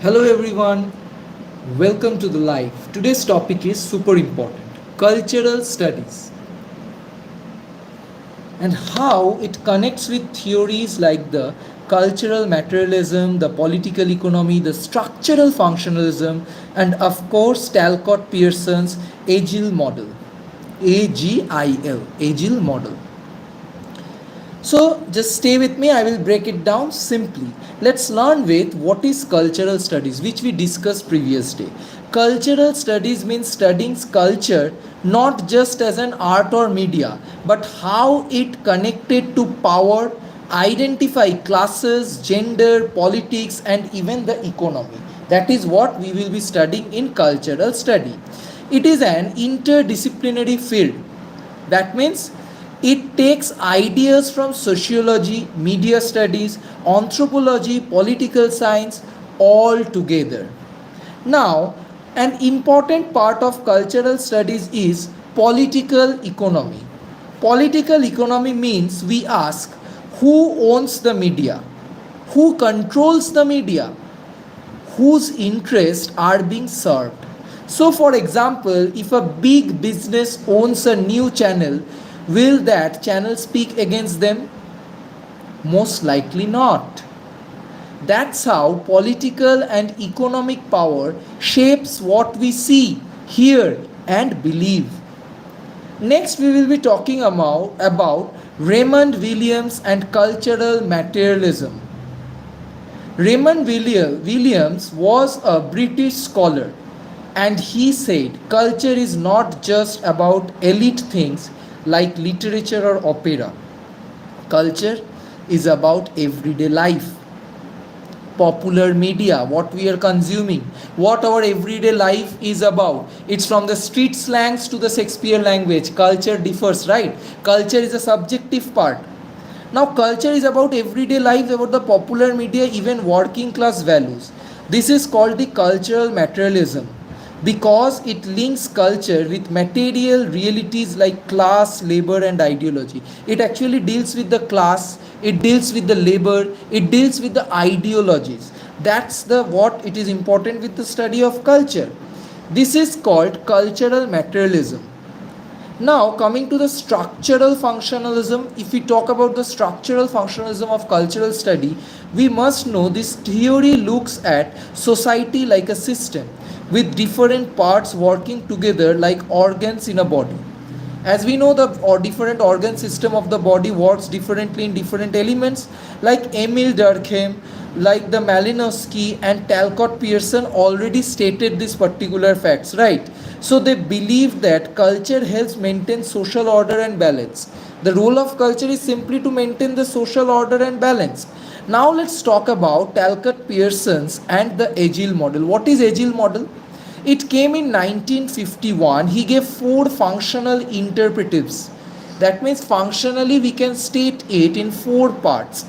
Hello everyone, welcome to the live. Today's topic is super important, cultural studies, and how it connects with theories like the cultural materialism, the political economy, the structural functionalism, and of course Talcott Pearson's Agile model. Agile model. So just stay with me, I will break it down simply. Let's learn with what is cultural studies, which we discussed previous day. Cultural studies means studying culture not just as an art or media, but how it connected to power, identify classes, gender, politics, and even the economy. That is what we will be studying in cultural study. It is an interdisciplinary field. That means it takes ideas from sociology, media studies, anthropology, political science all together. Now, an important part of cultural studies is political economy. Political economy means we ask who owns the media, who controls the media, whose interests are being served. So, for example, if a big business owns a new channel, will that channel speak against them? Most likely not. That's how political and economic power shapes what we see, hear, and believe. Next, we will be talking about Raymond Williams and cultural materialism. Williams was a British scholar and he said culture is not just about elite things like literature or opera. Culture is about everyday life, popular media, what we are consuming, what our everyday life is about. It's from the street slangs to the Shakespeare language. Culture differs, right? Culture is a subjective part. Now, culture is about everyday life, about the popular media, even working class values. This is called the cultural materialism because it links culture with material realities like class, labor, and ideology. It actually deals with the class, it deals with the labor, it deals with the ideologies. That's the what it is important with the study of culture. This is called cultural materialism. Now, coming to the structural functionalism, if we talk about the structural functionalism of cultural study, we must know this theory looks at society like a system with different parts working together like organs in a body. As we know, the different organ system of the body works differently in different elements, like Emil Durkheim, like the Malinowski and Talcott Pearson already stated these particular facts, right? So they believe that culture helps maintain social order and balance. The role of culture is simply to maintain the social order and balance. Now let's talk about Talcott Pearson's and the Agile model. What is Agile model? It came in 1951. He gave four functional interpretives. That means functionally we can state it in four parts.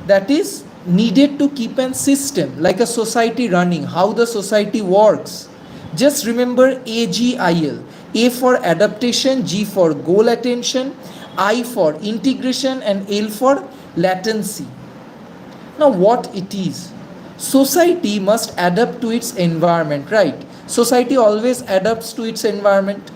That is needed to keep a system like a society running, how the society works. Just remember AGIL. A for adaptation, G for goal attention, I for integration, and L for latency. Now, what it is? Society must adapt to its environment, right? Society always adapts to its environment.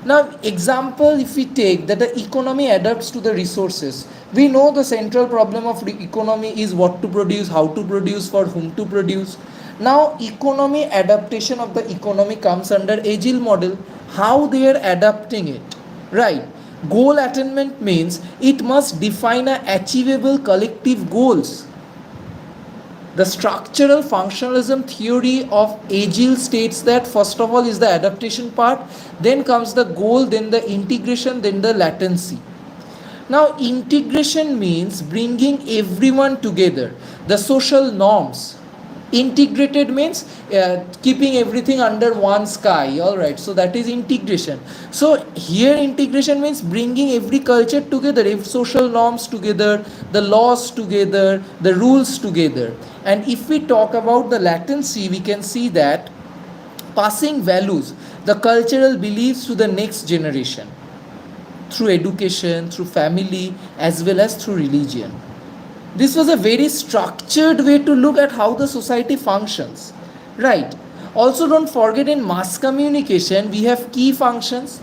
Now, example, if we take that the economy adapts to the resources, we know the central problem of the economy is what to produce, how to produce, for whom to produce. Now, economy adaptation of the economy comes under Agile model, how they are adapting it, right? Goal attainment means it must define a achievable collective goals. The structural functionalism theory of Agile states that first of all is the adaptation part, then comes the goal, then the integration, then the latency. Now, integration means bringing everyone together, the social norms. Integrated means keeping everything under one sky, all right, so that is integration. So here integration means bringing every culture together, every social norms together, the laws together, the rules together. And if we talk about the latency, we can see that passing values, the cultural beliefs to the next generation through education, through family, as well as through religion. This was a very structured way to look at how the society functions, right? Also, don't forget, in mass communication we have key functions.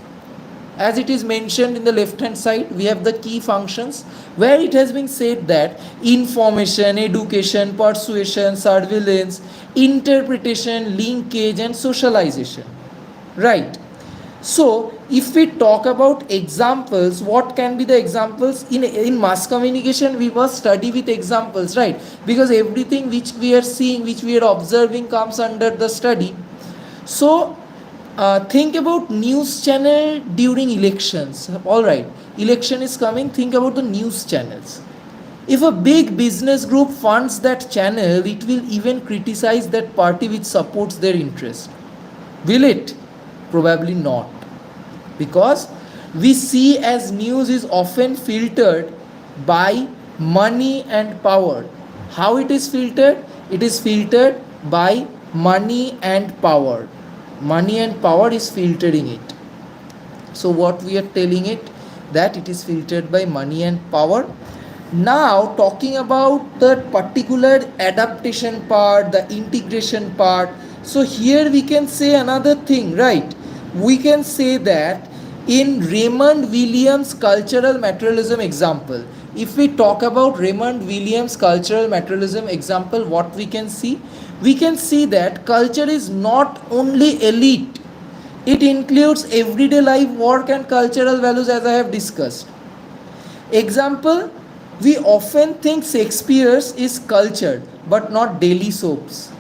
As it is mentioned in the left hand side, we have the key functions, where it has been said that information, education, persuasion, surveillance, interpretation, linkage and socialization, right? So if we talk about examples, what can be the examples? In mass communication we must study with examples, right? Because everything which we are seeing, which we are observing, comes under the study. So think about news channel during elections. All right, election is coming, think about the news channels. If a big business group funds that channel, it will even criticize that party which supports their interest. Will it? Probably not. Because we see as news is often filtered by money and power. How it is filtered? It is filtered by money and power. Money and power is filtering it. So what we are telling it, that it is filtered by money and power. Now talking about the particular adaptation part, the integration part, so here we can say another thing, right? We can say that in Raymond Williams cultural materialism example, if we talk about Raymond Williams cultural materialism example, what we can see? We can see that culture is not only elite, it includes everyday life, work and cultural values, as I have discussed. Example, we often think Shakespeare's is cultured but not daily soaps.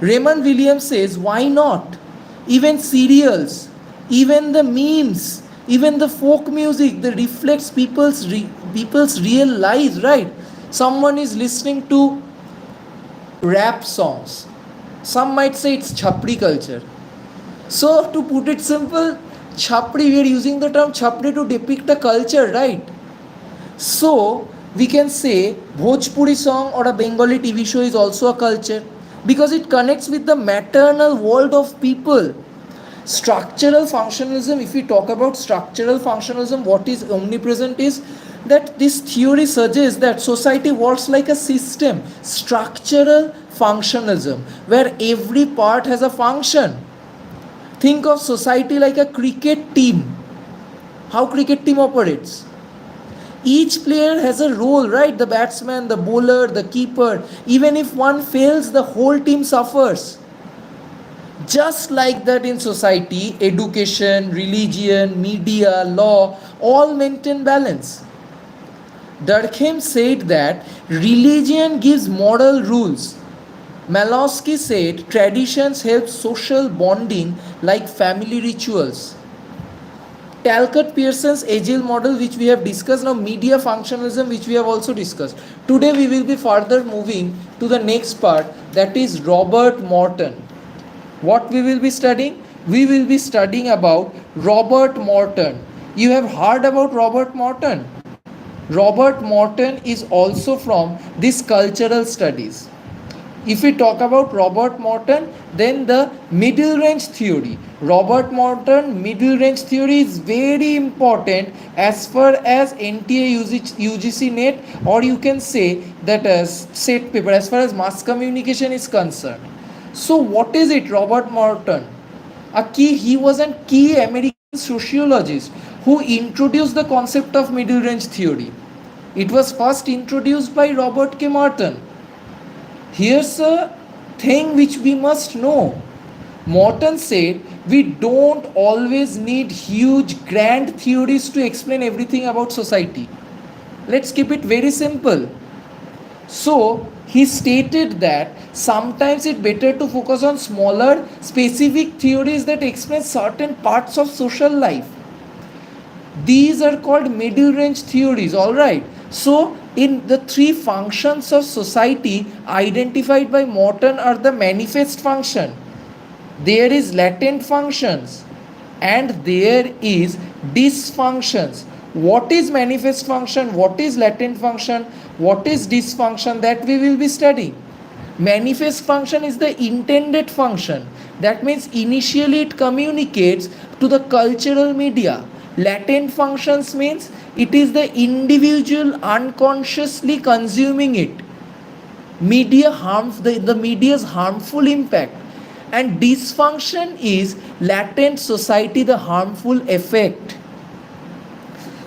Raymond Williams says, why not? Even serials, even the memes, even the folk music that reflects people's real lives, right? Someone is listening to rap songs. Some might say it's chhapri culture. So to put it simple, chhapri, we are using the term chhapri to depict a culture, right? So we can say Bhojpuri song or a Bengali TV show is also a culture, because it connects with the maternal world of people. Structural functionalism, if we talk about structural functionalism, what is omnipresent is that this theory suggests that society works like a system. Structural functionalism, where every part has a function. Think of society like a cricket team. How cricket team operates? Each player has a role, right? The batsman, the bowler, the keeper. Even if one fails, the whole team suffers. Just like that in society, education, religion, media, law all maintain balance. Durkheim said that religion gives moral rules. Malowski said traditions help social bonding like family rituals. Talcott Pearson's Agile model, which we have discussed, now media functionalism, which we have also discussed. Today we will be further moving to the next part, that is Robert Morton. What we will be studying? We will be studying about Robert Morton. You have heard about Robert Morton. Robert Morton is also from this cultural studies. If we talk about Robert Morton, then the middle range theory. Robert Morton middle range theory is very important as far as NTA UGC NET, or you can say that as set paper, as far as mass communication is concerned. So what is it, Robert Morton? He was a key American sociologist who introduced the concept of middle range theory. It was first introduced by Robert K. Morton. Here's a thing which we must know. Morton said we don't always need huge grand theories to explain everything about society. Let's keep it very simple. So he stated that sometimes it's better to focus on smaller specific theories that explain certain parts of social life. These are called middle range theories, alright. So in the three functions of society identified by Morton are the manifest function, there is latent functions, and there is dysfunctions. What is manifest function? What is latent function? What is dysfunction? That we will be studying. Manifest function is the intended function. That means initially it communicates to the cultural media. Latent functions means it is the individual unconsciously consuming it. The media's harmful impact, and dysfunction is latent society, the harmful effect.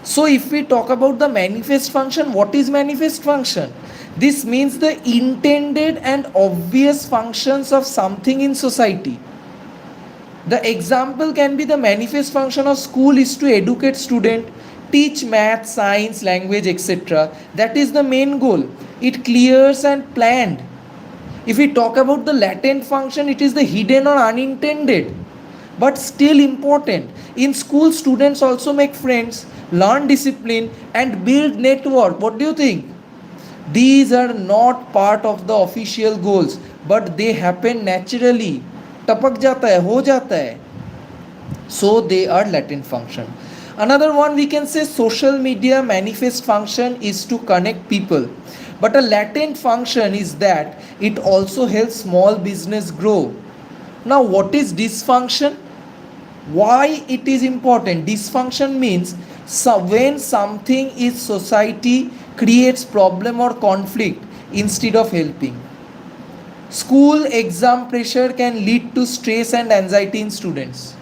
So if we talk about the manifest function, what is manifest function? This means the intended and obvious functions of something in society. The example can be the manifest function of school is to educate student, teach math, science, language, etc. That is the main goal. It clears and planned. If we talk about the latent function, it is the hidden or unintended, but still important. In school, students also make friends, learn discipline, and build network. What do you think? These are not part of the official goals, but they happen naturally. टपक जाता है, हो जाता है. So they are latent function. Another one we can say social media manifest function is to connect people. But a latent function is that it also helps small business grow. Now what is dysfunction? Why it is important? Dysfunction means when something is society creates problem or conflict instead of helping. School exam pressure can lead to stress and anxiety in students.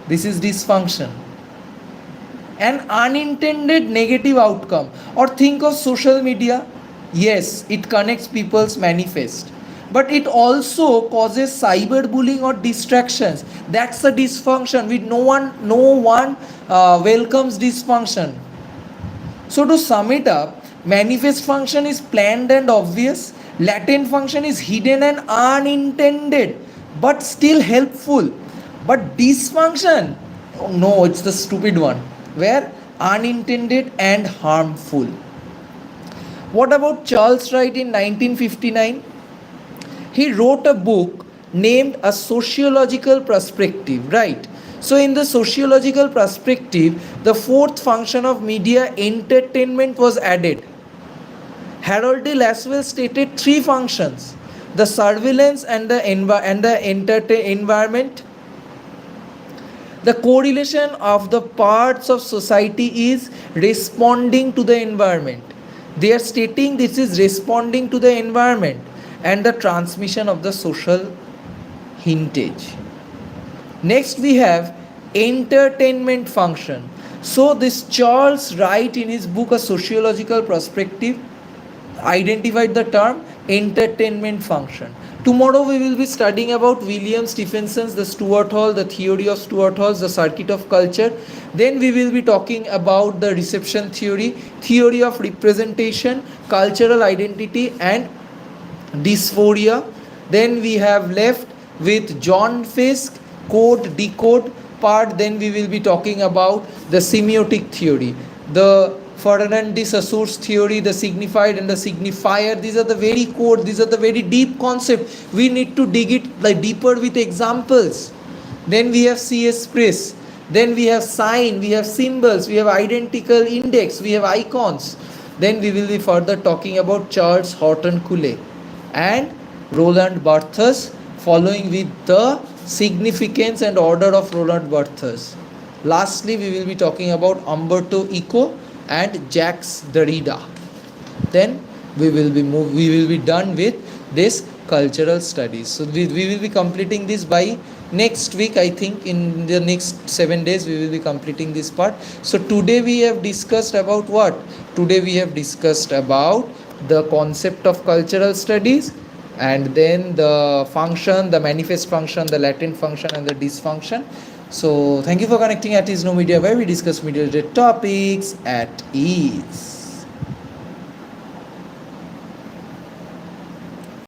This is dysfunction. An unintended negative outcome. Or think of social media. Yes, it connects people's manifest, but it also causes cyberbullying or distractions. That's a dysfunction. No one welcomes dysfunction. So to sum it up, manifest function is planned and obvious. Latent function is hidden and unintended, but still helpful. But dysfunction, oh no, it's the stupid one, where unintended and harmful. What about Charles Wright in 1959? He wrote a book named A Sociological Perspective, right? So in the sociological perspective, the fourth function of media, entertainment, was added. Harold D. Laswell stated three functions: the surveillance and the environment. The correlation of the parts of society is responding to the environment. They are stating this is responding to the environment, and the transmission of the social hintage. Next we have entertainment function. So this Charles Wright in his book A Sociological Perspective identified the term entertainment function. Tomorrow we will be studying about William Stephenson's The Stuart Hall, the theory of Stuart Halls, the circuit of culture. Then we will be talking about the reception theory, theory of representation, cultural identity and dysphoria. Then we have left with John Fiske, code, decode part. Then we will be talking about the semiotic theory, the Ferdinand de Saussure's theory, the signified and the signifier. These are the very core, these are the very deep concept. We need to dig it like deeper with examples. Then we have C.S. Price. Then we have sign, we have symbols, we have identical index, we have icons. Then we will be further talking about Charles Horton Cooley and Roland Barthes, following with the significance and order of Roland Barthes. Lastly, we will be talking about Umberto Eco and Jacques Derrida. Then we will be done with this cultural studies. So we will be completing this by next week. I think in the next 7 days we will be completing this part. So today we have discussed about what? Today we have discussed about the concept of cultural studies, and then the function, the manifest function, the latent function and the dysfunction. So thank you for connecting at Is No Media, where we discuss media related topics at ease.